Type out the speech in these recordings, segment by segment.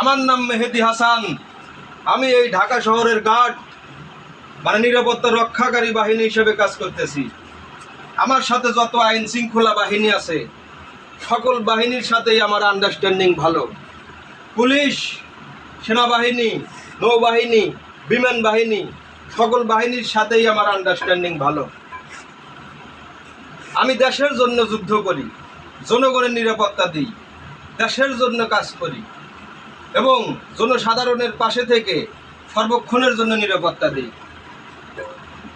আমার নাম মেহেদী হাসান। আমি এই ঢাকা শহরের গার্ড মানে নিরাপত্তা রক্ষাকারী বাহিনী হিসেবে কাজ করতেছি। আমার সাথে যত আইন শৃঙ্খলা বাহিনী আছে সকল বাহিনীর সাথেই আমার আন্ডারস্ট্যান্ডিং ভালো। পুলিশ, সেনাবাহিনী, নৌবাহিনী, বিমান বাহিনী সকল বাহিনীর সাথেই আমার আন্ডারস্ট্যান্ডিং ভালো। আমি দেশের জন্য যুদ্ধ করি, জনগণের নিরাপত্তা দিই, দেশের জন্য কাজ করি এবং জনসাধারণের পাশে থেকে সর্বক্ষণের জন্য নিরাপত্তা দিই।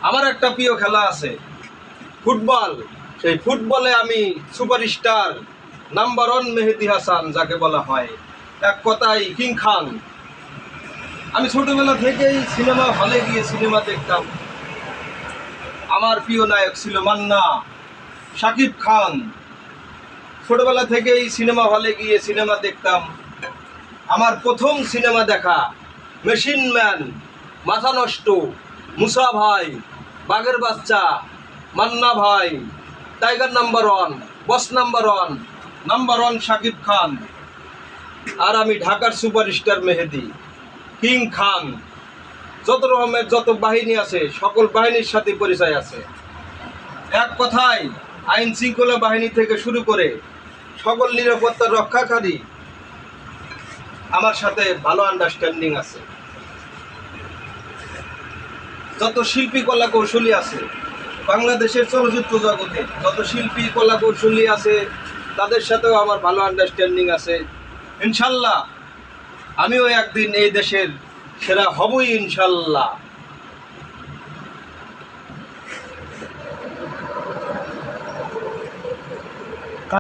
আমার একটা প্রিয় খেলা আছে ফুটবল। সেই ফুটবলে আমি সুপারস্টার নাম্বার 1 মেহেদী হাসান যাকে বলা হয়, এক কথায় কিং খান। আমি ছোটবেলা থেকেই সিনেমা হলে গিয়ে সিনেমা দেখতাম। আমার প্রিয় নায়ক ছিল মান্না, শাকিব খান। ছোটবেলা থেকেই সিনেমা হলে গিয়ে সিনেমা দেখতাম। আমার প্রথম সিনেমা দেখা মেশিন ম্যান, মাথা নষ্ট, মুসা ভাই, বাঘের বাচ্চা, মান্না ভাই, টাইগার নাম্বার 1, বস নাম্বার 1, নাম্বার 1 শাকিব খান। আর আমি ঢাকার সুপারস্টার মেহেদী, কিং খান। যত রকমের যত বাহিনী আছে সকল বাহিনীর সাথে পরিচয় আছে। এক কথায় আইন শৃঙ্খলা বাহিনী থেকে শুরু করে সকল নিরাপত্তা রক্ষাকারী আমার সাথে ভালো আন্ডারস্ট্যান্ডিং আছে। যত শিল্পী কলা কৌশলী আছে বাংলাদেশের চলচ্চিত্র জগতে, যত শিল্পী কলা কৌশলী আছে তাদের সাথেও আমার ভালো আন্ডারস্ট্যান্ডিং আছে। ইনশাল্লাহ আমিও একদিন এই দেশের সেরা হবই ইনশাল্লাহ।